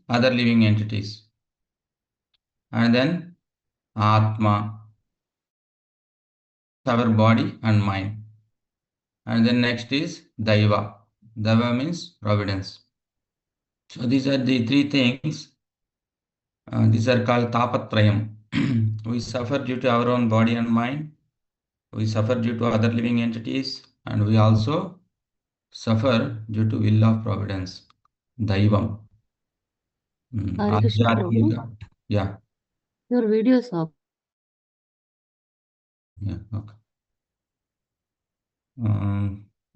other living entities. And then Atma, our body and mind. And then next is Daiva. Daiva means providence. So these are the three things. These are called Tapatrayam. We suffer due to our own body and mind. We suffer due to other living entities. And we also suffer due to will of providence. Daivam. Hare Krishna Prabhu. Adhyatmika. Yeah. Your video is off. Yeah. Okay.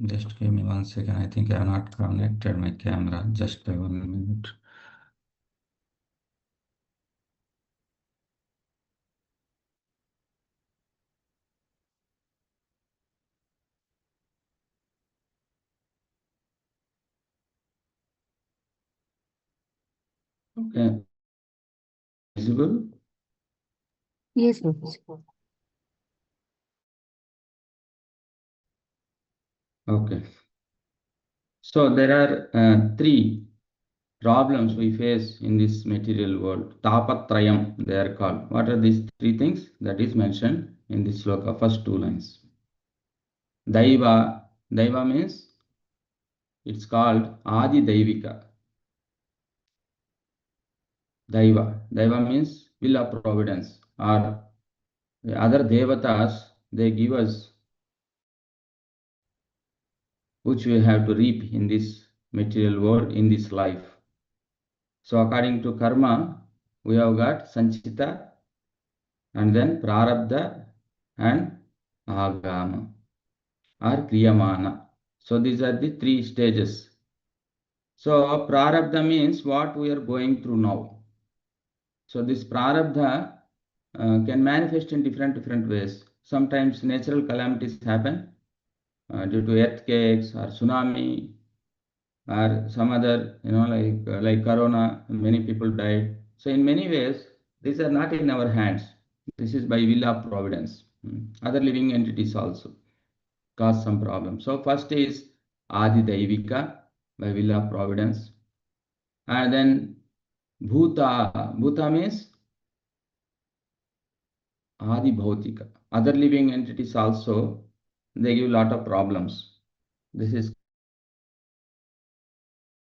Just give me 1 second. I think I have not connected my camera. Just 1 minute. Okay. Visible? Yes, Prabhu. Okay. So there are three problems we face in this material world. Tapatrayam, they are called. What are these three things? That is mentioned in this sloka, first two lines. Daiva. Daiva means it's called Adi Daivika. Daiva. Daiva means will of providence, or the other devatas, they give us which we have to reap in this material world, in this life. So according to karma, we have got Sanchita, and then Prarabdha and Agama or Kriyamana. So these are the three stages. So Prarabdha means what we are going through now. So this Prarabdha can manifest in different ways. Sometimes natural calamities happen due to earthquakes or tsunami or some other, like corona, many people died. So in many ways, these are not in our hands. This is by will of providence. Other living entities also cause some problem. So first is Adi Daivika, by will of providence. And then Bhuta. Bhuta means Adi Bhautika. Other living entities also, they give a lot of problems. This is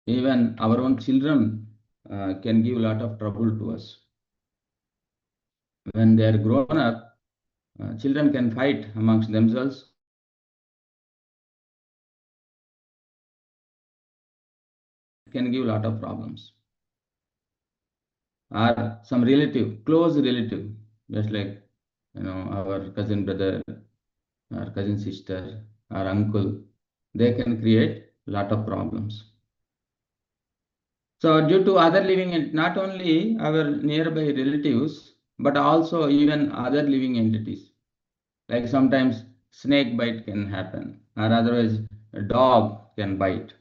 even our own children can give a lot of trouble to us. When they are grown up, children can fight amongst themselves. Can give a lot of problems. Or some relative, close relative, just like our cousin brother, or cousin sister, or uncle, they can create a lot of problems. So due to other living, not only our nearby relatives, but also even other living entities. Like sometimes snake bite can happen, or otherwise a dog can bite,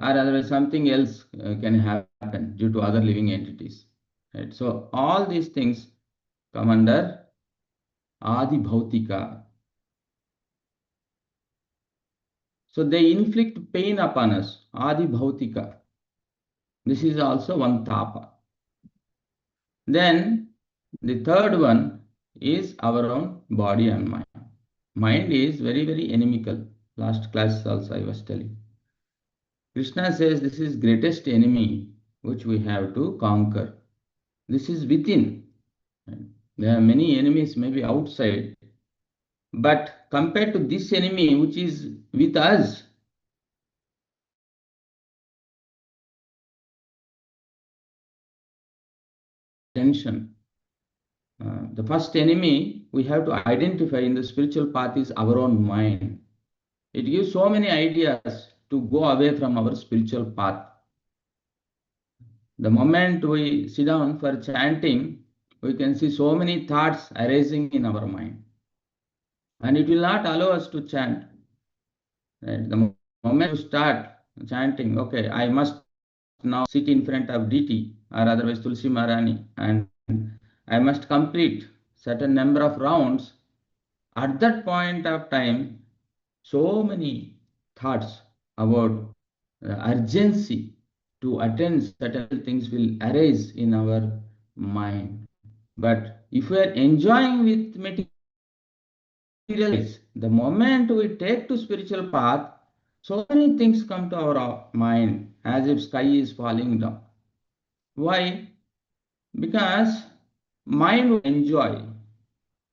or otherwise something else can happen due to other living entities. Right? So all these things come under Adi Bhautika. So they inflict pain upon us, Adi Bhautika. This is also one tapa. Then the third one is our own body and mind. Mind is very inimical. Last class also I was telling. Krishna says this is greatest enemy which we have to conquer. This is within. There are many enemies maybe outside, but compared to this enemy which is with us, tension. The first enemy we have to identify in the spiritual path is our own mind. It gives so many ideas to go away from our spiritual path. The moment we sit down for chanting, we can see so many thoughts arising in our mind. And it will not allow us to chant. Right? The moment you start chanting, okay, I must now sit in front of deity or otherwise Tulsi Maharani, and I must complete certain number of rounds. At that point of time, so many thoughts about urgency to attend certain things will arise in our mind. But if we are enjoying with material, the moment we take to spiritual path, so many things come to our mind as if sky is falling down. Why? Because mind will enjoy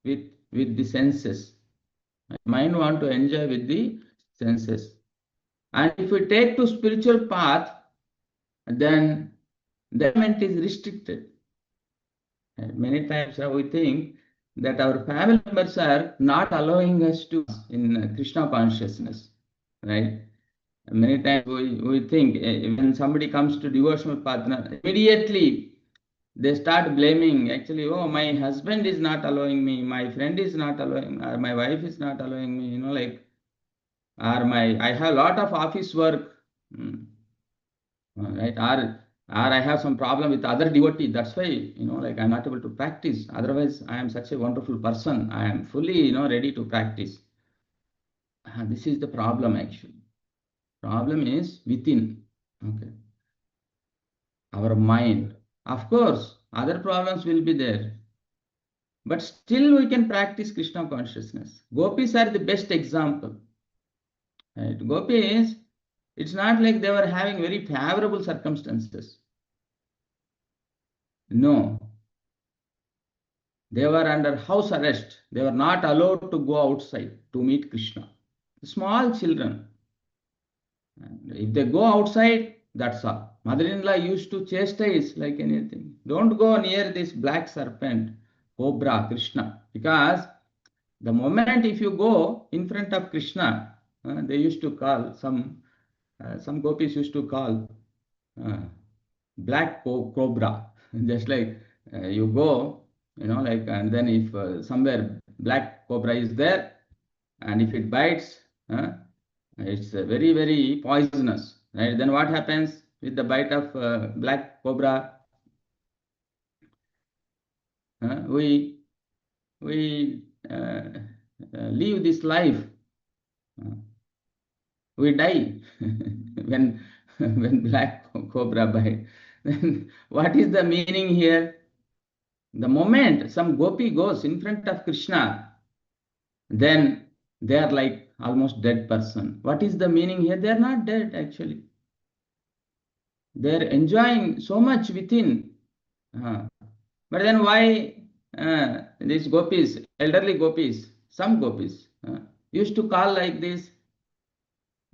with the senses. Mind want to enjoy with the senses. And if we take to spiritual path, then the enjoyment is restricted. And many times we think that our family members are not allowing us to in Krishna consciousness, right? Many times we think when somebody comes to devotional partner, immediately they start blaming, actually, oh, my husband is not allowing me, my friend is not allowing, or my wife is not allowing me, like, or I have a lot of office work, right? Or I have some problem with other devotee. That's why, like, I'm not able to practice. Otherwise, I am such a wonderful person. I am fully, ready to practice. This is the problem, actually. Problem is within, okay, our mind. Of course, other problems will be there, but still we can practice Krishna consciousness. Gopis are the best example. Right? Gopis, it's not like they were having very favorable circumstances. No, they were under house arrest. They were not allowed to go outside to meet Krishna. Small children. And if they go outside, that's all. Mother-in-law used to chastise like anything. Don't go near this black serpent, cobra, Krishna. Because the moment if you go in front of Krishna, they used to call, some gopis used to call uh, black cobra. Just like you go, like, and then if somewhere black cobra is there, and if it bites, it's very, very poisonous, right? Then what happens with the bite of black cobra? We leave this life. We die when black cobra bite. Then what is the meaning here? The moment some gopi goes in front of Krishna, then they are like almost dead person. What is the meaning here? They are not dead, actually. They are enjoying so much within. But then why these gopis, elderly gopis, some gopis, used to call like this?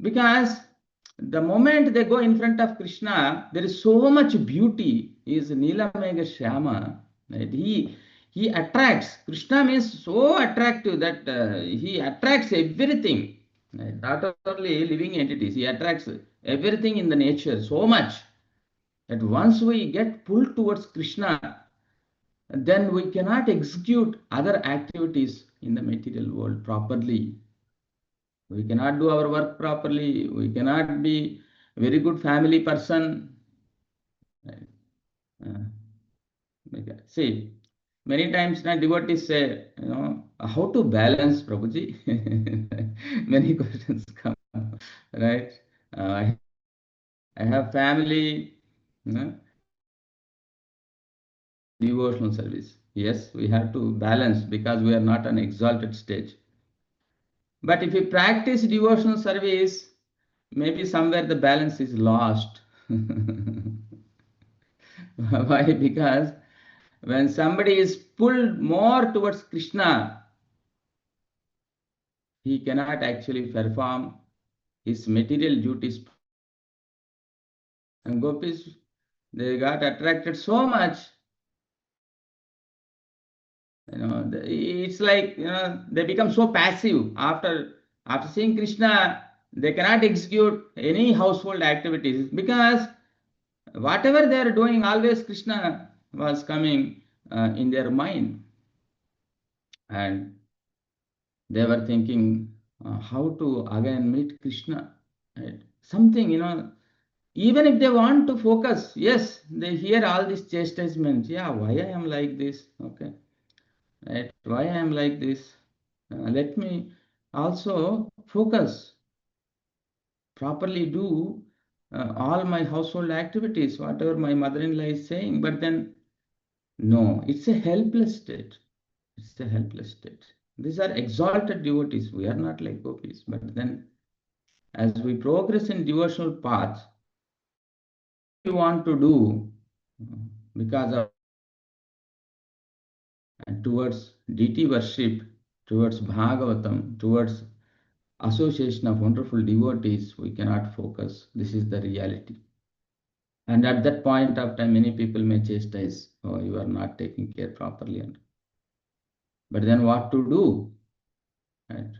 Because the moment they go in front of Krishna, there is so much beauty. He is Nilamega Shyama. Right? He attracts. Krishna means so attractive that he attracts everything. Right? Not only living entities, he attracts everything in the nature so much that once we get pulled towards Krishna, then we cannot execute other activities in the material world properly. We cannot do our work properly. We cannot be a very good family person. See, many times now devotees say, how to balance, Prabhuji? Many questions come, right? I have family, devotional service. Yes, we have to balance because we are not an exalted stage. But if we practice devotional service, maybe somewhere the balance is lost. Why? Because when somebody is pulled more towards Krishna, he cannot actually perform his material duties. And gopis, they got attracted so much. It's like they become so passive after seeing Krishna. They cannot execute any household activities because whatever they are doing, always Krishna was coming in their mind, and they were thinking how to again meet Krishna. Right? Something, even if they want to focus, yes, they hear all these chastisements. Yeah, why I am like this? Okay, right? Why I am like this? Let me also focus, properly do all my household activities, whatever my mother-in-law is saying. But then, no, it's a helpless state. It's a helpless state. These are exalted devotees. We are not like gopis. But then, as we progress in devotional path, we want to do because of and towards deity worship, towards Bhagavatam, towards association of wonderful devotees, we cannot focus. This is the reality. And at that point of time, many people may chastise, oh, you are not taking care properly. But then what to do? Right?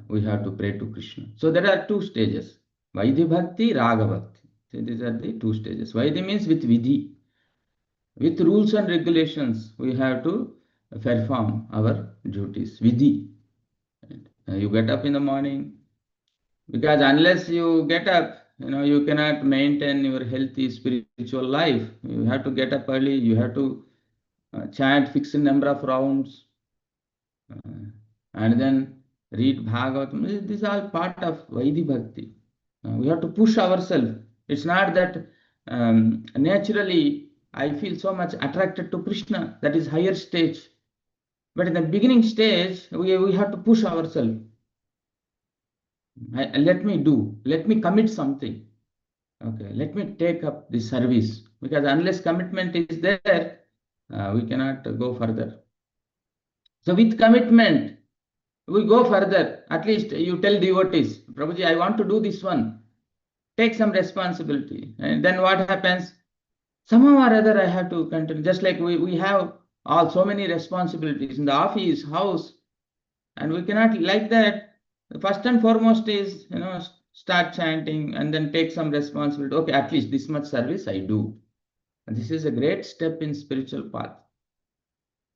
We have to pray to Krishna. So there are two stages, Vaidhi Bhakti, Raga Bhakti. So these are the two stages. Vaidhi means with Vidhi. With rules and regulations, we have to perform our duties. Vidhi. Right? You get up in the morning, because unless you get up, you cannot maintain your healthy spiritual life. You have to get up early. You have to chant fixed number of rounds, and then read Bhagavatam. This is all part of Vaidhi Bhakti. We have to push ourselves. It's not that naturally I feel so much attracted to Krishna. That is higher stage. But in the beginning stage, we have to push ourselves. Let me commit something. Okay, let me take up the service. Because unless commitment is there, we cannot go further. So with commitment, we go further. At least you tell devotees, Prabhuji, I want to do this one. Take some responsibility. And then what happens? Somehow or other I have to continue. Just like we have so many responsibilities in the office, house, and we cannot like that. The first and foremost is, start chanting and then take some responsibility. Okay, at least this much service I do. And this is a great step in spiritual path,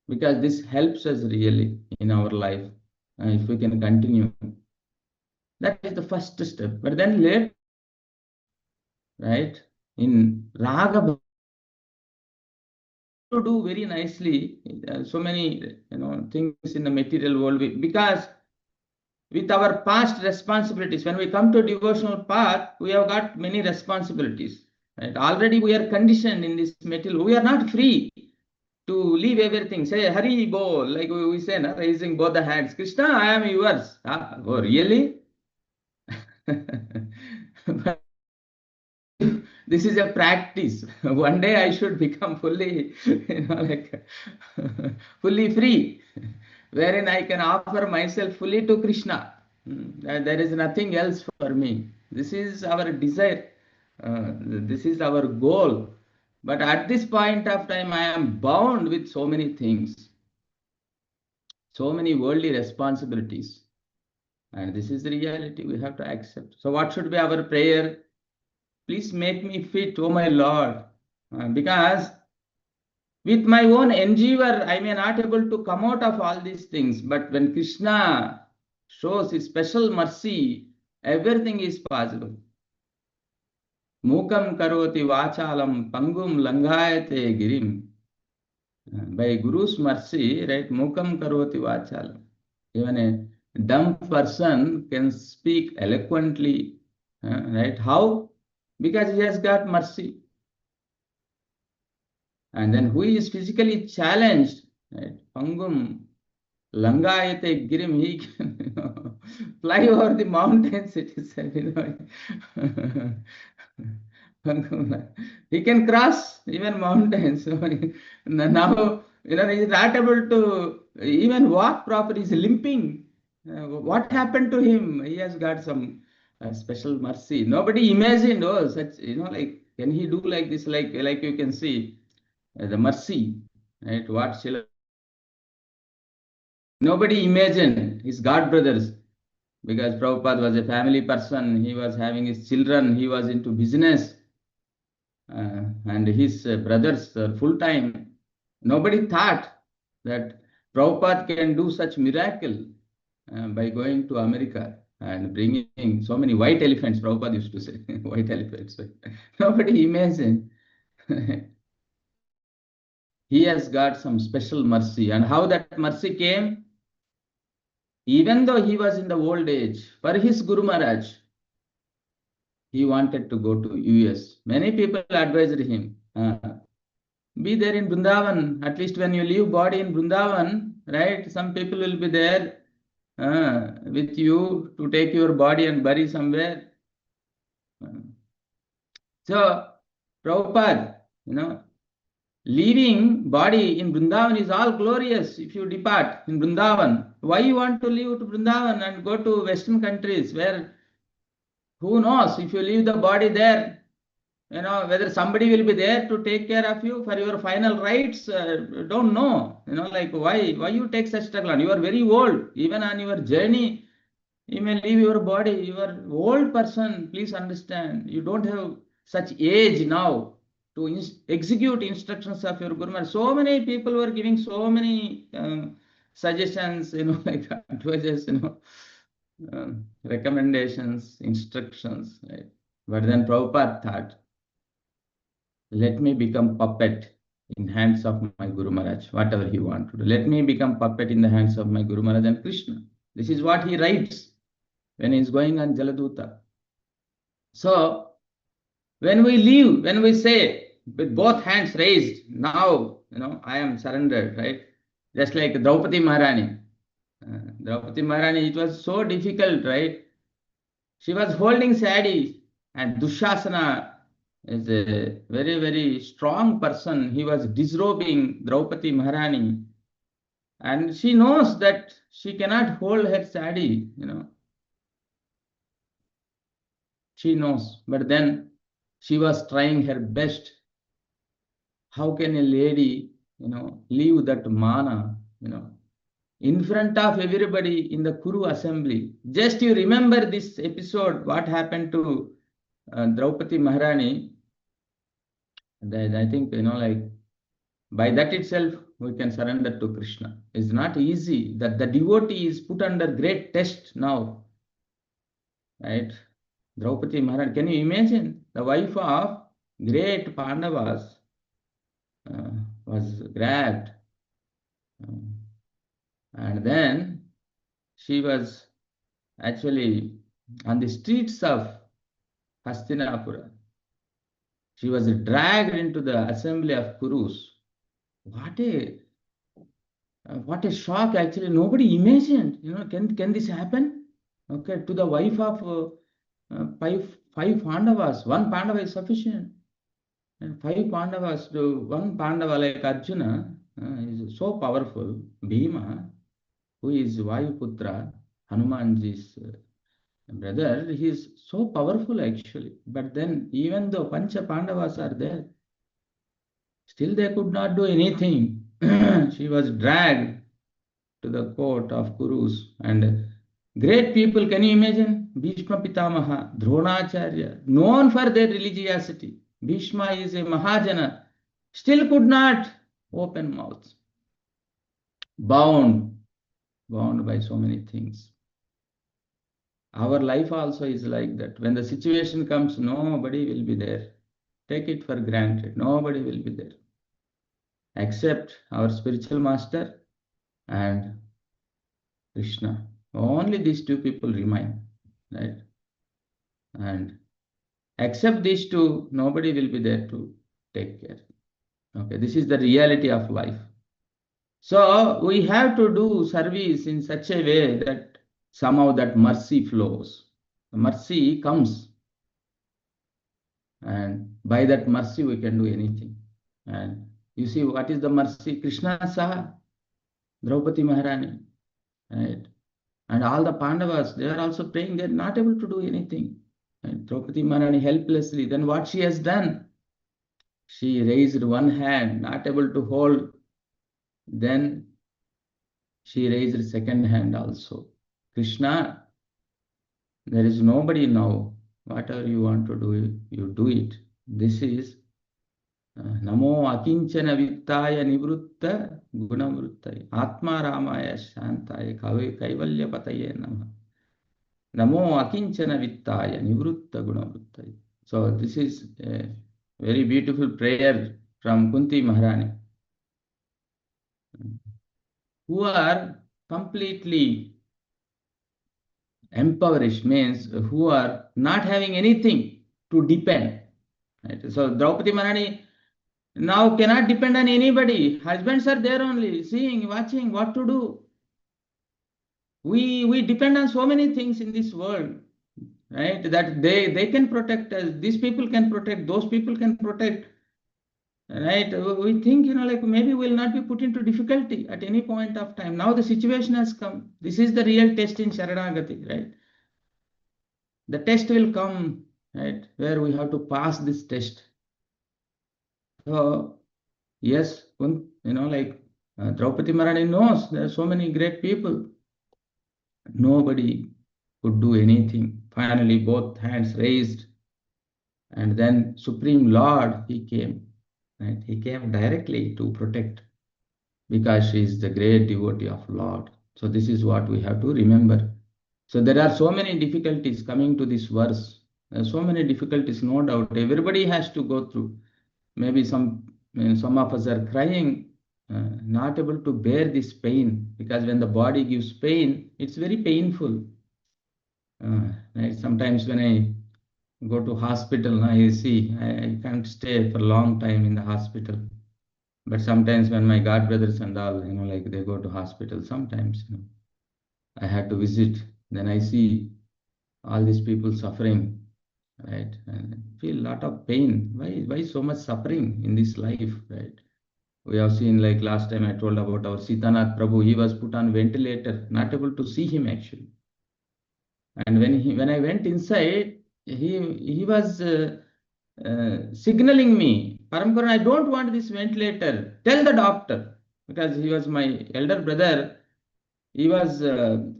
because this helps us really in our life. If we can continue, that is the first step. But then later, right, in Raga, to do very nicely, so many things in the material world, because with our past responsibilities, when we come to devotional path, we have got many responsibilities. Right? Already we are conditioned in this material. We are not free to leave everything. Say, Hari Bol, like we say, raising both the hands. Krishna, I am yours. Oh, really? This is a practice. One day I should become fully, fully free, wherein I can offer myself fully to Krishna. There is nothing else for me. This is our desire. This is our goal. But at this point of time, I am bound with so many things, so many worldly responsibilities. And this is the reality we have to accept. So what should be our prayer? Please make me fit, oh my Lord, because with my own endeavor, I may not able to come out of all these things. But when Krishna shows his special mercy, everything is possible. Mukam karoti vachalam pangum langayate girim. By Guru's mercy, right, Mukam karoti vachalam. Even a dumb person can speak eloquently, right? How? Because he has got mercy. And then who is physically challenged, right? Pangum langayate girim, he can fly over the mountains, it is said, he can cross even mountains. So now, he's not able to even walk properly, he's limping. What happened to him? He has got some special mercy. Nobody imagined, such, like, can he do like this? Like you can see the mercy, right? What Srila, nobody imagined his God brothers, because Prabhupada was a family person. He was having his children. He was into business. And his brothers full time. Nobody thought that Prabhupada can do such miracle by going to America and bringing so many white elephants. Prabhupada used to say, white elephants. Nobody imagined. He has got some special mercy. And how that mercy came? Even though he was in the old age, for his Guru Maharaj, he wanted to go to US. Many people advised him, be there in Vrindavan. At least when you leave body in Vrindavan, right? Some people will be there with you to take your body and bury somewhere. So, Prabhupada, leaving body in Vrindavan is all glorious if you depart in Vrindavan. Why you want to leave to Vrindavan and go to Western countries where, who knows, if you leave the body there, whether somebody will be there to take care of you for your final rites, don't know. Like why you take such struggle? And you are very old. Even on your journey, you may leave your body. You are old person. Please understand. You don't have such age now to execute instructions of your Guru Maharaj. So many people were giving so many suggestions, like advices, recommendations, instructions, right? But then Prabhupada thought, let me become puppet in hands of my Guru Maharaj, whatever he wants to do. Let me become puppet in the hands of my Guru Maharaj and Krishna. This is what he writes when he is going on Jaladuta. So, when we leave, when we say with both hands raised, now, I am surrendered, right? Just like Draupadi Maharani. Draupadi Maharani, it was so difficult, right? She was holding Sadi, and Dushasana is a very, very strong person. He was disrobing Draupadi Maharani. And she knows that she cannot hold her Sadi, She knows. But then she was trying her best. How can a lady, leave that mana, in front of everybody in the Kuru assembly? Just you remember this episode, what happened to Draupadi Maharani. I think, like by that itself, we can surrender to Krishna. It's not easy that the devotee is put under great test now, right? Draupadi Maharani, can you imagine the wife of great Pandavas was grabbed, and then she was actually on the streets of Hastinapura. She was dragged into the assembly of Kurus. What a shock! Actually, nobody imagined. Can this happen? Okay, to the wife of five Pandavas. One Pandava is sufficient, and five Pandavas to one Pandava like Arjuna is so powerful. Bhima, who is Vayuputra, Hanumanji's brother, he is so powerful actually. But then, even though Pancha Pandavas are there, still they could not do anything. She was dragged to the court of Kurus, and great people, can you imagine? Bhishma Pitamaha, Dronacharya, known for their religiosity. Bhishma is a Mahajana, still could not open mouth. Bound by so many things. Our life also is like that. When the situation comes, nobody will be there. Take it for granted. Nobody will be there, except our spiritual master and Krishna. Only these two people remain, right? And except these two, nobody will be there to take care. Okay, this is the reality of life. So we have to do service in such a way that somehow that mercy flows. The mercy comes, and by that mercy we can do anything. And you see, what is the mercy? Krishna saw Draupadi Maharani, right? And all the Pandavas, they are also praying, they are not able to do anything. And Draupadi Maharani helplessly, then what she has done? She raised one hand, not able to hold. Then she raised her second hand also. Krishna, there is nobody now. Whatever you want to do, you do it. This is Namo Akinchana Vittaya Nivrutta Gunamruttaya Atma Ramaya Shantaya Kaivalya Pataye Namah. Namo Akinchana Vittaya Nivrutta Gunamruttaya. So this is a very beautiful prayer from Kunti Maharani, who are completely impoverished, means who are not having anything. to depend. Right? So Draupadi Maharani now cannot depend on anybody. Husbands are there only, seeing, watching what to do. We depend on so many things in this world, right? That they can protect us. These people can protect. Those people can protect. Right? We think, like maybe we'll not be put into difficulty at any point of time. Now the situation has come. This is the real test in Sharanagati, right? The test will come, right? Where we have to pass this test. So, yes, Draupadi Maharani knows there are so many great people. Nobody could do anything. Finally, both hands raised. And then Supreme Lord, he came. Right? He came directly to protect, because she is the great devotee of Lord. So this is what we have to remember. So there are so many difficulties coming to this verse. There are so many difficulties, no doubt. Everybody has to go through. Maybe some of us are crying, not able to bear this pain, because when the body gives pain, it's very painful. Right? Sometimes when I go to hospital, I see I can't stay for a long time in the hospital. But sometimes when my god brothers and all, they go to hospital, sometimes, I had to visit. Then I see all these people suffering, right? And feel a lot of pain. Why so much suffering in this life, right? We have seen, like last time I told about our Sitanath Prabhu, he was put on ventilator, not able to see him actually. And when I went inside, he was signaling me, Paramkaran, I don't want this ventilator. Tell the doctor, because he was my elder brother. He was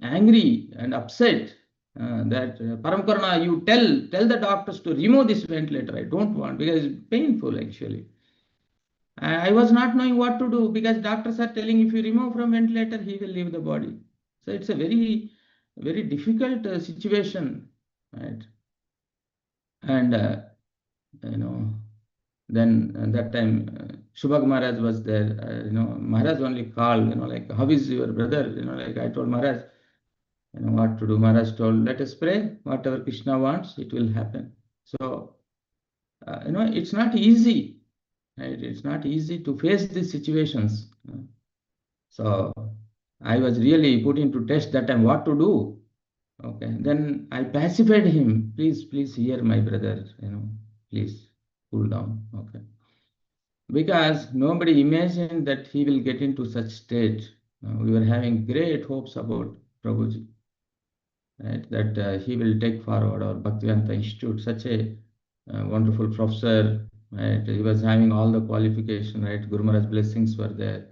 angry and upset that Paramkarna, you tell the doctors to remove this ventilator. I don't want, because it's painful actually. I was not knowing what to do, because doctors are telling if you remove from ventilator, he will leave the body. So it's a very, very difficult situation, right? And then that time Shubhag Maharaj was there. Maharaj only called, like, how is your brother? Like I told Maharaj, what to do. Maharaj told, let us pray. Whatever Krishna wants, it will happen. So, it's not easy, right? It's not easy to face these situations. So I was really put into test that time, what to do. Okay. Then I pacified him. Please hear my brother, please cool down. Okay. Because nobody imagined that he will get into such state. We were having great hopes about Prabhuji, right? That he will take forward our Bhaktivedanta Institute, such a wonderful professor, right? He was having all the qualification, right? Guru Maharaj's blessings were there,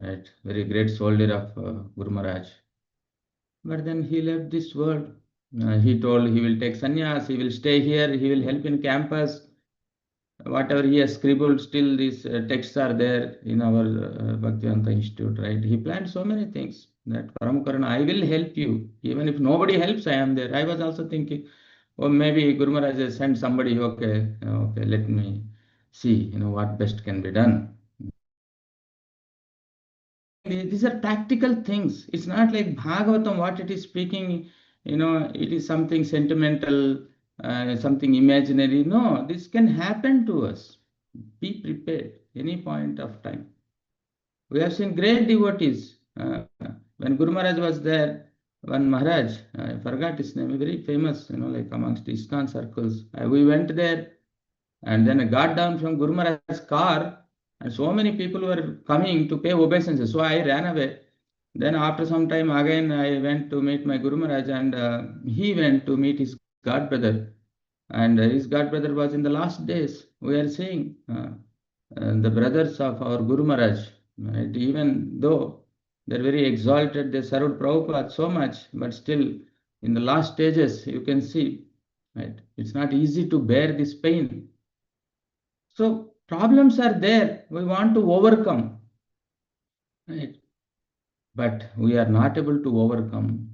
right? Very great soldier of Guru Maharaj. But then he left this world. He told he will take sannyas, he will stay here, he will help in campus. Whatever he has scribbled, still these texts are there in our Bhaktivedanta Institute, right? He planned so many things that Paramkarana, I will help you. Even if nobody helps, I am there. I was also thinking, oh, maybe Guru Maharaj has sent somebody, okay, let me see, what best can be done. These are practical things. It's not like Bhagavatam, what it is speaking, it is something sentimental, something imaginary. No, this can happen to us. Be prepared any point of time. We have seen great devotees. When Guru Maharaj was there, one Maharaj, I forgot his name, very famous, like amongst ISKCON circles. We went there, and then I got down from Guru Maharaj's car, and so many people were coming to pay obeisances. So I ran away. Then after some time again, I went to meet my Guru Maharaj, and he went to meet his god brother. And his god brother was in the last days. We are seeing the brothers of our Guru Maharaj, right? Even though they're very exalted, they served Prabhupada so much, but still in the last stages, you can see, right? It's not easy to bear this pain. So problems are there. We want to overcome, right? But we are not able to overcome.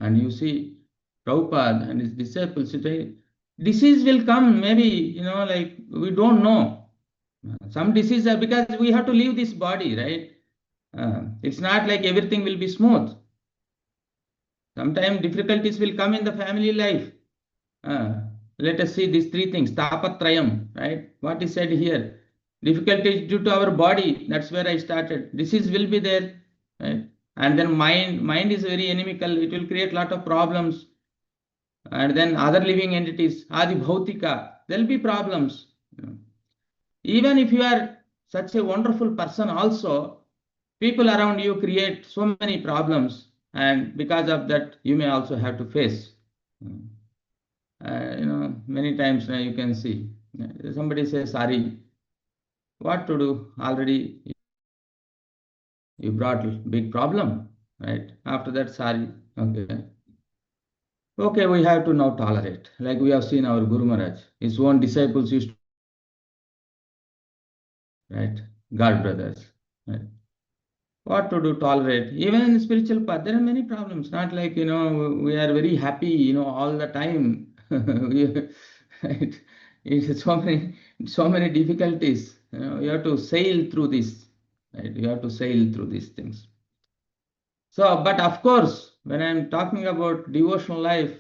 And you see, Prabhupada and his disciples say, disease will come, maybe, like we don't know. Some diseases are because we have to leave this body, right? It's not like everything will be smooth. Sometimes difficulties will come in the family life. let us see these three things, tapatrayam, right? What is said here? Difficulties due to our body, that's where I started. Disease will be there, right? And then mind is very inimical, it will create a lot of problems. And then other living entities, adi bhautika, there'll be problems. Even if you are such a wonderful person also, people around you create so many problems, and because of that, you may also have to face. Many times now you can see somebody says sorry. What to do? Already you brought a big problem, right? After that, sorry. Okay, we have to now tolerate. Like we have seen our Guru Maharaj, his own disciples used to, right? God brothers, right? What to do? Tolerate. Even in the spiritual path, there are many problems. Not like, we are very happy, all the time. Right? It's so many difficulties. You have to sail through this. Right? You have to sail through these things. So, but of course, when I'm talking about devotional life,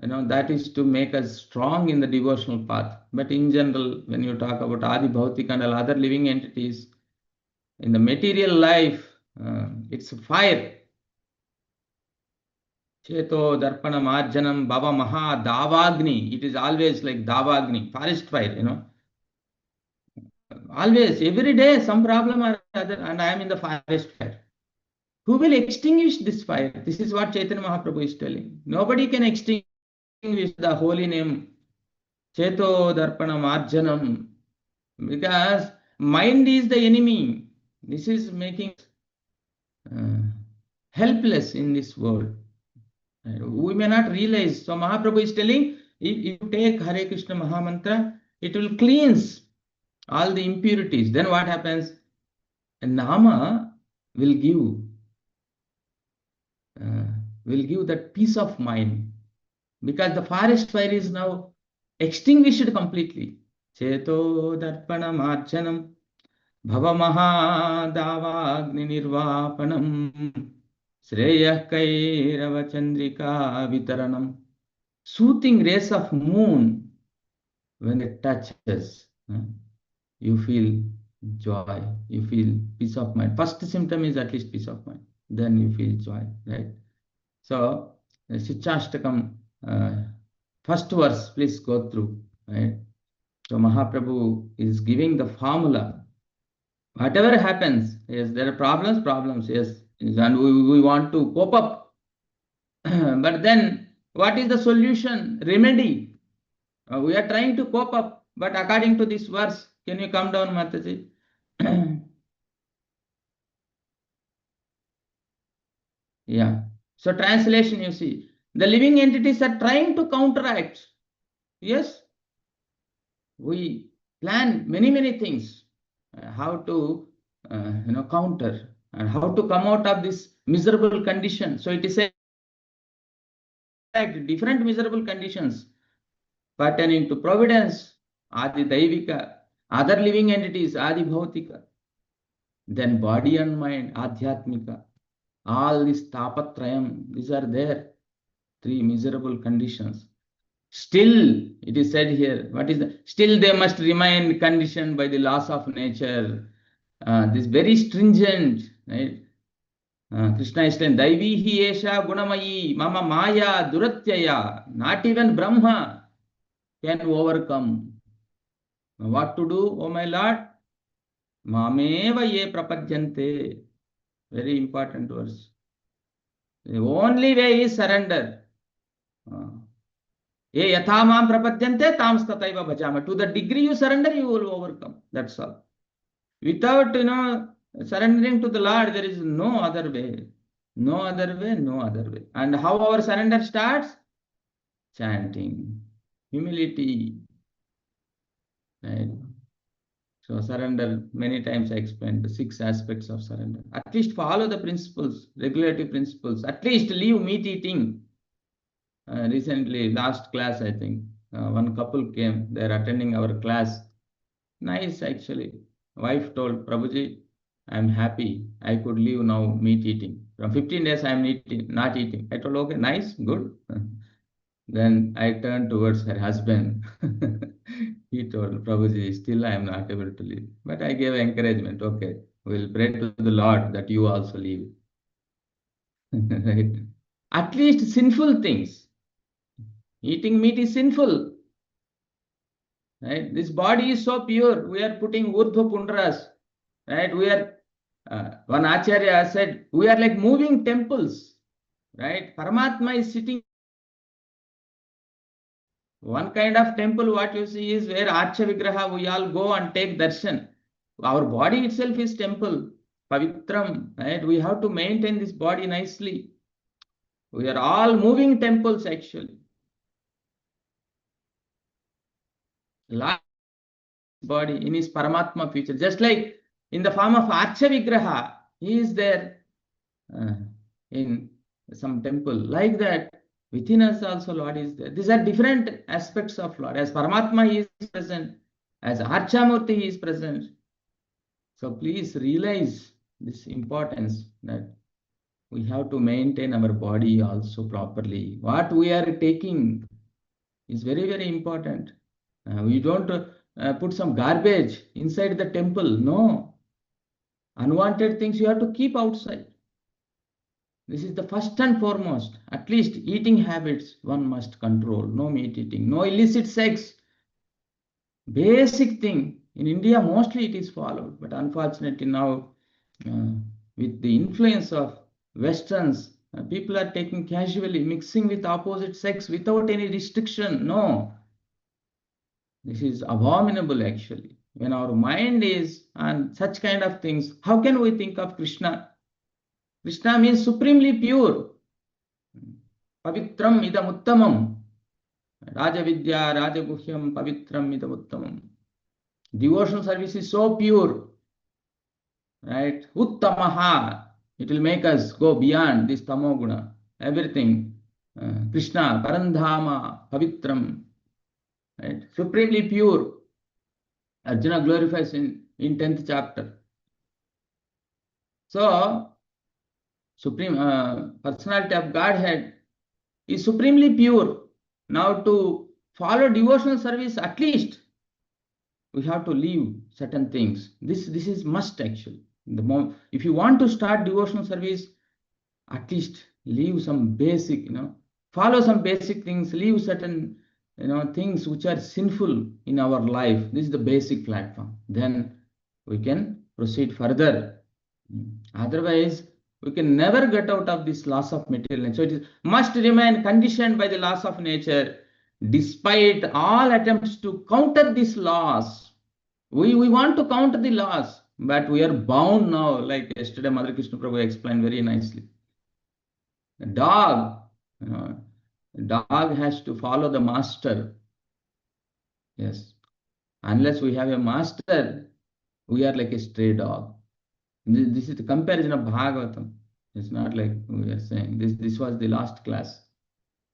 that is to make us strong in the devotional path. But in general, when you talk about Adi Bhautika and all other living entities, in the material life, it's fire. Cheto Darpana Marjanam Baba Maha Davagni. It is always like Davagni, forest fire, Always, every day, some problem or other, and I am in the forest fire. Who will extinguish this fire? This is what Chaitanya Mahaprabhu is telling. Nobody can extinguish the holy name Cheto Darpana Marjanam, because mind is the enemy. This is making helpless in this world. We may not realize. So Mahaprabhu is telling, if you take Hare Krishna Mahamantra, it will cleanse all the impurities. Then what happens? Nama will give that peace of mind, because the forest fire is now extinguished completely. Cheto Darpana Marchanam Bhava Mahadavagni Nirvapanam Shreyah Kairava Chandrika Vitaranam. Soothing rays of moon, when it touches, you feel joy, you feel peace of mind. First symptom is at least peace of mind. Then you feel joy, right? So, Shichashtakam, first verse, please go through, right? So Mahaprabhu is giving the formula. Whatever happens, yes, there are problems, yes, and we want to cope up. But then, what is the solution, remedy? We are trying to cope up, but according to this verse, can you come down, Mataji? Yeah. So translation, you see, the living entities are trying to counteract. Yes, we plan many things, how to counter and how to come out of this miserable condition. So it is a different miserable conditions pertaining to providence, Adi Daivika, other living entities, Adi Bhautika, then body and mind, Adhyatmika, all this tapatrayam, these are there, three miserable conditions. Still, it is said here, what is the, still they must remain conditioned by the laws of nature. This very stringent, right? Krishna is saying, Daivihi Esha Gunamayi, Mama Maya Duratyaya, not even Brahma can overcome. What to do, oh my Lord? Mameva ye prapadyante. Very important verse. The only way is surrender. Ye yathamam prapadyante tam stataiva bhajama. To the degree you surrender, you will overcome. That's all. Without, surrendering to the Lord, there is no other way. No other way, no other way. And how our surrender starts? Chanting. Humility. Right? So surrender, many times I explained the 6 aspects of surrender. At least follow the principles, regulative principles. At least leave meat eating. Recently, last class, I think, one couple came. They're attending our class. Nice, actually. Wife told Prabhuji, I'm happy. I could leave now meat eating. From 15 days, I'm not eating. I told, okay, nice, good. Then I turned towards her husband. He told Prabhuji, still I am not able to leave. But I gave encouragement. Okay, we'll pray to the Lord that you also leave. Right? At least sinful things. Eating meat is sinful. Right? This body is so pure. We are putting urdhva pundras. Right? We are, one Acharya said, we are like moving temples. Right? Paramatma is sitting. One kind of temple, what you see is where Archa Vigraha, we all go and take darshan. Our body itself is temple, pavitram, right? We have to maintain this body nicely. We are all moving temples actually. Lord body in his Paramatma feature, just like in the form of Archa Vigraha, he is there in some temple. Like that, within us also Lord is there. These are different aspects of Lord. As Paramatma he is present, as Archamurti he is present. So please realize this importance that we have to maintain our body also properly. What we are taking is very, very important. We don't put some garbage inside the temple. No. Unwanted things you have to keep outside. This is the first and foremost. At least eating habits one must control. No meat eating, no illicit sex. Basic thing. In India, mostly it is followed. But unfortunately now, with the influence of Westerns, people are taking casually, mixing with opposite sex without any restriction. No. This is abominable actually. When our mind is on such kind of things, how can we think of Krishna? Krishna means supremely pure. Pavitram idam uttamam. Rajavidya, Rajaguhyam, Pavitram idam uttamam. Devotional service is so pure. Right? Uttamaha. It will make us go beyond this tamoguna. Everything. Krishna, Parandhama, Pavitram. Right? Supremely pure. Arjuna glorifies in 10th chapter. So, Supreme Personality of Godhead is supremely pure. Now to follow devotional service, at least we have to leave certain things. This is must actually. If you want to start devotional service, at least leave some basic, follow some basic things, leave certain, things which are sinful in our life. This is the basic platform. Then we can proceed further. Otherwise, we can never get out of this loss of material nature. So it must remain conditioned by the laws of nature, despite all attempts to counter this loss. We want to counter the loss, but we are bound now, like yesterday Mother Krishna Prabhu explained very nicely. The dog, dog has to follow the master. Yes. Unless we have a master, we are like a stray dog. This is the comparison of Bhagavatam. It's not like we are saying this was the last class.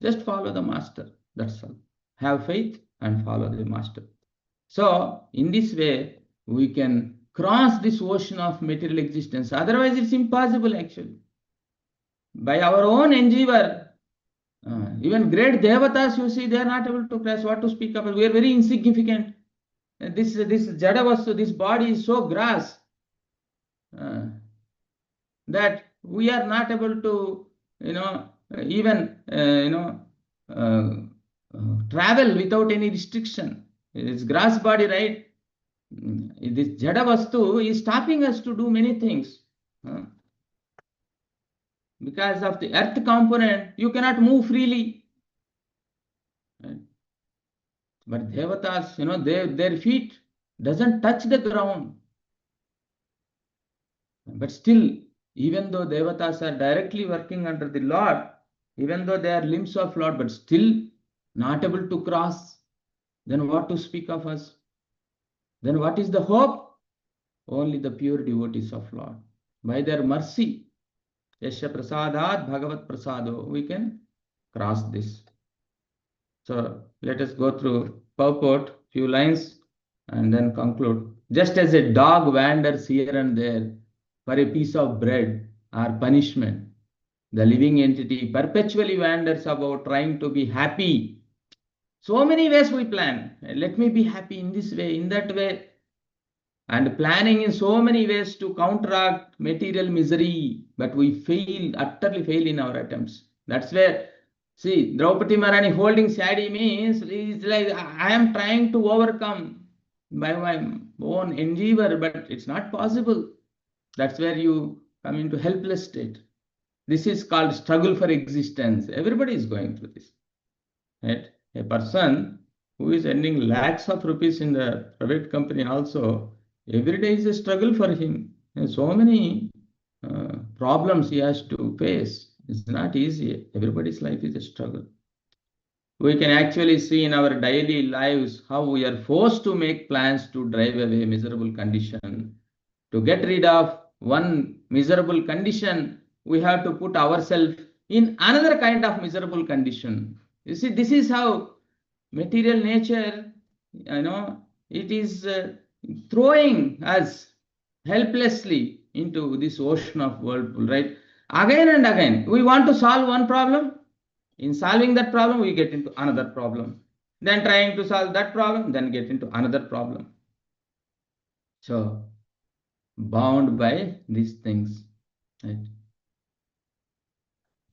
Just follow the master. That's all. Have faith and follow the master. So in this way, we can cross this ocean of material existence. Otherwise, it's impossible actually. By our own endeavor, even great devatas, you see, they are not able to cross. What to speak of? We are very insignificant. This Jadavastu, this body is so gross that we are not able to, even, travel without any restriction. It's grass body, right? This Jadavastu is stopping us to do many things. Because of the earth component, you cannot move freely. Right? But Devatas, their feet doesn't touch the ground. But still, even though Devatas are directly working under the Lord, even though they are limbs of Lord, but still not able to cross, then what to speak of us? Then what is the hope? Only the pure devotees of Lord. By their mercy, Yasya prasadat bhagavat prasado, we can cross this. So let us go through purport, few lines, and then conclude. Just as a dog wanders here and there for a piece of bread or punishment, The living entity perpetually wanders about trying to be happy. So many ways we plan. Let me be happy in this way, in that way. And planning in so many ways to counteract material misery, but we fail, utterly fail in our attempts. That's where, see, Draupadi Maharani holding Sadi means it's like I am trying to overcome by my own endeavor, but it's not possible. That's where you come into helpless state. This is called struggle for existence. Everybody is going through this. Right? A person who is earning lakhs of rupees in the private company also, every day is a struggle for him. And so many problems he has to face. It's not easy. Everybody's life is a struggle. We can actually see in our daily lives how we are forced to make plans to drive away miserable condition. To get rid of one miserable condition, we have to put ourselves in another kind of miserable condition. You see, this is how material nature, it is throwing us helplessly into this ocean of whirlpool, right? Again and again, we want to solve one problem. In solving that problem, we get into another problem. Then trying to solve that problem, then get into another problem. So, bound by these things, right?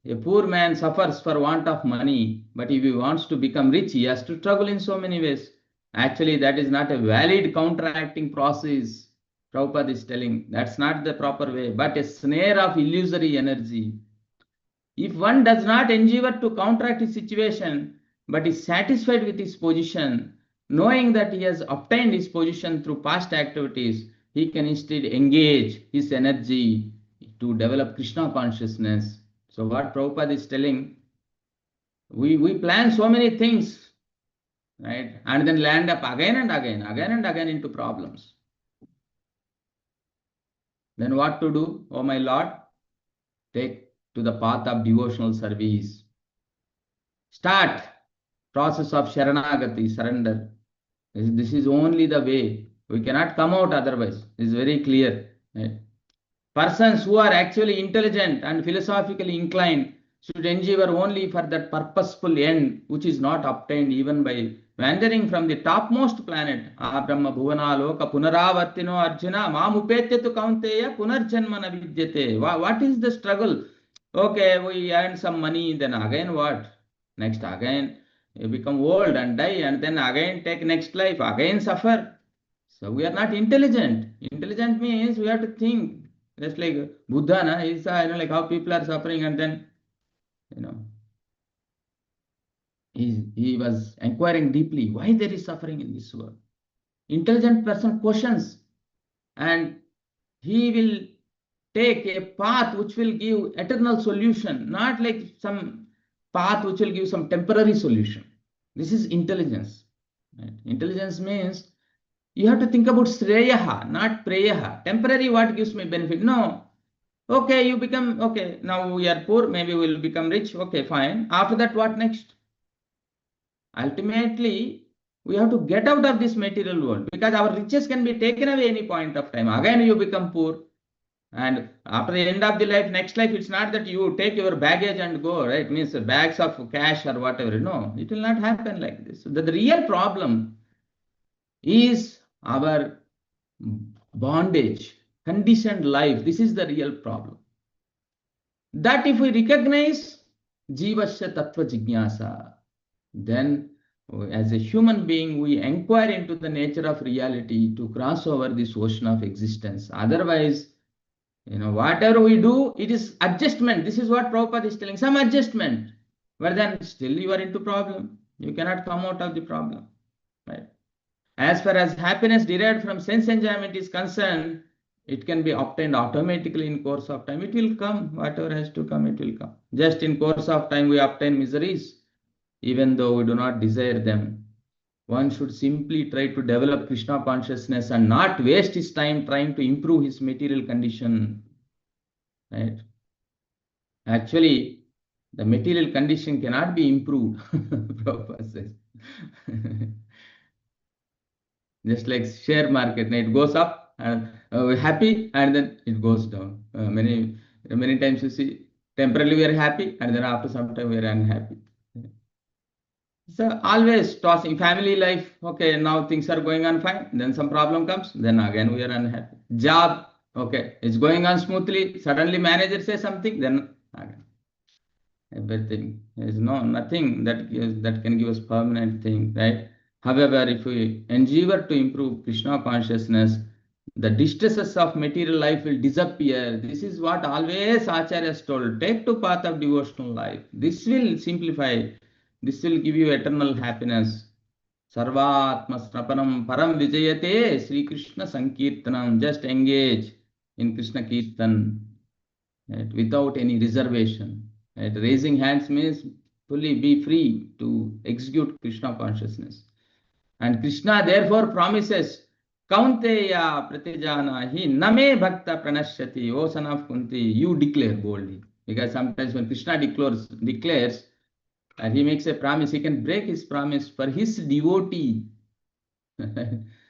A poor man suffers for want of money, but if he wants to become rich, he has to struggle in so many ways. Actually, that is not a valid counteracting process. Prabhupada is telling that's not the proper way, but a snare of illusory energy. If one does not endeavor to counteract his situation, but is satisfied with his position, knowing that he has obtained his position through past activities, he can instead engage his energy to develop Krishna consciousness. So what Prabhupada is telling, we plan so many things, right? And then land up again and again into problems. Then what to do? Oh my Lord, take to the path of devotional service. Start process of Sharanagati, surrender. This is only the way. We cannot come out otherwise. This is very clear. Right? Persons who are actually intelligent and philosophically inclined should endeavor only for that purposeful end, which is not obtained even by wandering from the topmost planet. Brahma bhuvana loka punaravartino arjuna mamupetyetu kaunteya punarjanma na vidyate. What is the struggle? Okay, we earn some money, then again what? Next again you become old and die, and then again take next life, again suffer. So we are not intelligent. Intelligent means we have to think. Just like Buddha, he saw, like how people are suffering, and then, he was inquiring deeply why there is suffering in this world. Intelligent person questions, and he will take a path which will give eternal solution, not like some path which will give some temporary solution. This is intelligence. Right? Intelligence means you have to think about Sreyaha, not Preyaha. Temporary, what gives me benefit? No. Okay, you become, okay, now we are poor, maybe we'll become rich. Okay, fine. After that, what next? Ultimately, we have to get out of this material world, because our riches can be taken away any point of time. Again, you become poor. And after the end of the life, next life, it's not that you take your baggage and go, right? It means bags of cash or whatever. No, it will not happen like this. So the real problem is our bondage, conditioned life. This is the real problem. That if we recognize Jivasya Tattva Jignasa, then as a human being, we inquire into the nature of reality to cross over this ocean of existence. Otherwise, whatever we do, it is adjustment. This is what Prabhupada is telling, some adjustment. But then still you are into problem. You cannot come out of the problem. Right? As far as happiness derived from sense enjoyment is concerned, it can be obtained automatically in course of time. It will come. Whatever has to come, it will come. Just in course of time, we obtain miseries, even though we do not desire them. One should simply try to develop Krishna consciousness and not waste his time trying to improve his material condition. Right? Actually, the material condition cannot be improved, Prabhupada says. Just like share market, it goes up and we're happy, and then it goes down. Many times you see Temporarily we are happy, and then after some time we are unhappy. So always tossing family life. Okay, now things are going on fine. Then some problem comes. Then again we are unhappy. Job. Okay, it's going on smoothly. Suddenly manager says something. Then again everything. There is nothing that can give us permanent thing, right? However, if we endeavor to improve Krishna consciousness, the distresses of material life will disappear. This is what always Acharya has told. Take to path of devotional life. This will simplify. This will give you eternal happiness. Sarvatma Snapanam Param Vijayate Sri Krishna Sankirtanam. Just engage in Krishna Kirtan, right, without any reservation. Right? Raising hands means fully be free to execute Krishna consciousness. And Krishna therefore promises, Kaunteya Pratijanahi Name Bhakta Pranashyati. O son of Kunti, you declare boldly. Because sometimes when Krishna declares, and he makes a promise, he can break his promise for his devotee.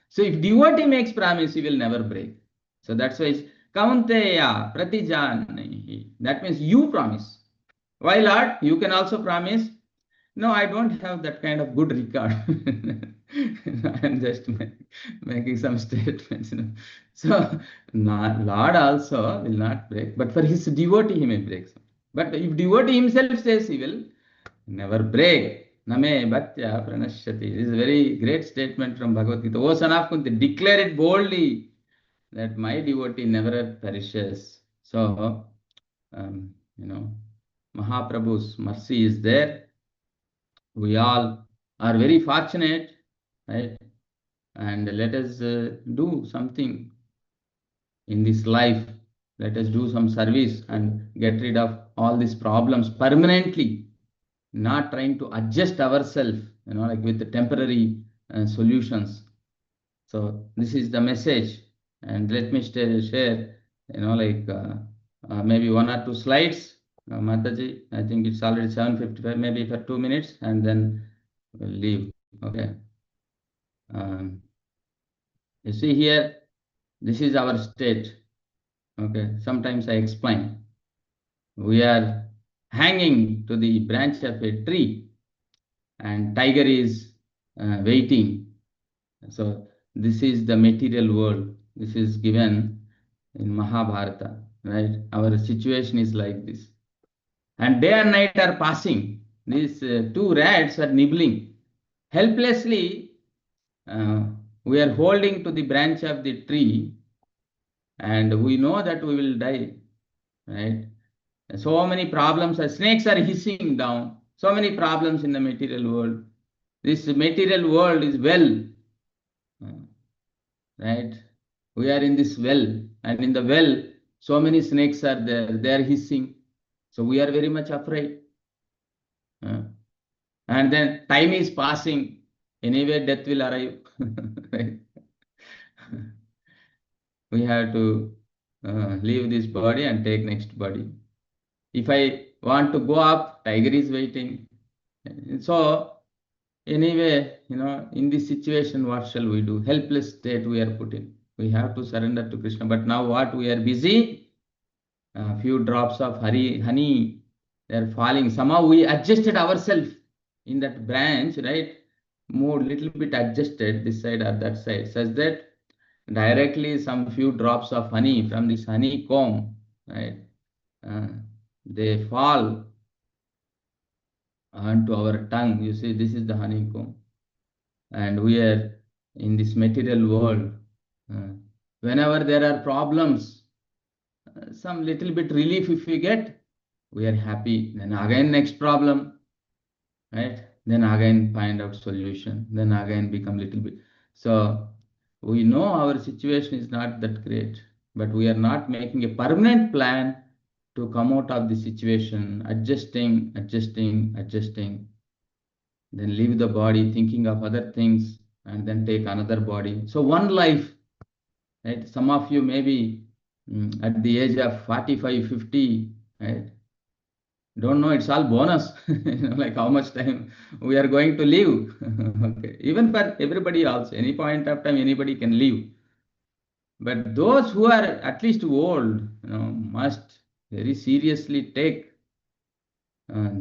So if devotee makes promise, he will never break. So that's why it's Kaunteya Pratijanahi. That means you promise. Why, Lord? You can also promise. No, I don't have that kind of good record. I'm just making some statements. So Lord also will not break, but for his devotee he may break. But if devotee himself says he will never break. Name Bhaktya Pranashyati. This is a very great statement from Bhagavad Gita. O son of Kunti, declare it boldly that my devotee never perishes. So, Mahaprabhu's mercy is there. We all are very fortunate, right? And let us do something in this life. Let us do some service and get rid of all these problems permanently. Not trying to adjust ourselves, like with the temporary solutions. So this is the message, and let me share, maybe 1 or 2 slides. Mataji, I think it's already 7:55, maybe for 2 minutes, and then we'll leave. Okay. You see here, this is our state. Okay. Sometimes I explain. We are hanging to the branch of a tree, and tiger is waiting. So this is the material world. This is given in Mahabharata, right? Our situation is like this. And day and night are passing. These 2 rats are nibbling. Helplessly, we are holding to the branch of the tree, and we know that we will die, right? So many problems. Snakes are hissing down. So many problems in the material world. This material world is well, right? We are in this well, and in the well, so many snakes are there. They are hissing. So we are very much afraid. And then time is passing. Anyway, death will arrive. Right? We have to leave this body and take next body. If I want to go up, tiger is waiting. So anyway, in this situation, what shall we do? Helpless state we are put in. We have to surrender to Krishna. But now what? We are busy. A few drops of honey, they are falling. Somehow we adjusted ourselves in that branch, right? Moved little bit adjusted this side or that side, such that directly some few drops of honey from this honeycomb, right? They fall onto our tongue. You see, this is the honeycomb. And we are in this material world. Whenever there are problems, some little bit relief if we get, we are happy. Then again next problem, right? Then again find out solution. Then again become little bit. So we know our situation is not that great, but we are not making a permanent plan to come out of the situation, adjusting, then leave the body, thinking of other things, and then take another body. So one life, right? Some of you maybe at the age of 45, 50, right? Don't know, it's all bonus, like how much time we are going to live. Okay. Even for everybody also, any point of time, anybody can live. But those who are at least old, must very seriously take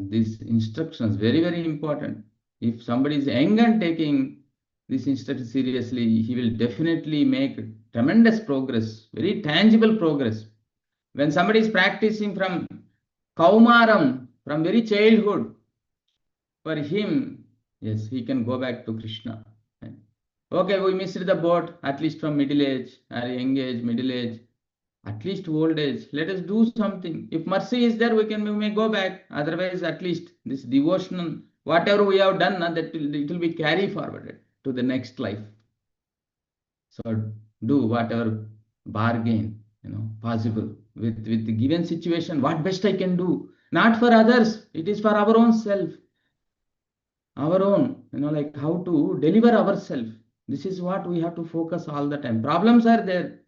these instructions, very, very important. If somebody is young and taking this instruction seriously, he will definitely make tremendous progress, very tangible progress. When somebody is practicing from Kaumaram, from very childhood, for him, yes, he can go back to Krishna. Okay, we missed the boat, at least from middle age, or young age, middle age, at least old age. Let us do something. If mercy is there, we may go back. Otherwise, at least this devotional, whatever we have done, that it will be carry forwarded to the next life. So do whatever bargain, possible with the given situation. What best I can do, not for others. It is for our own self, our own. Like how to deliver ourselves. This is what we have to focus all the time. Problems are there.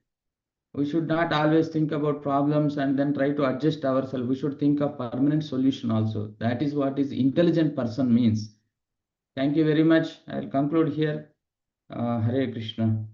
We should not always think about problems and then try to adjust ourselves. We should think of permanent solution also. That is what is intelligent person means. Thank you very much. I will conclude here. Hare Krishna.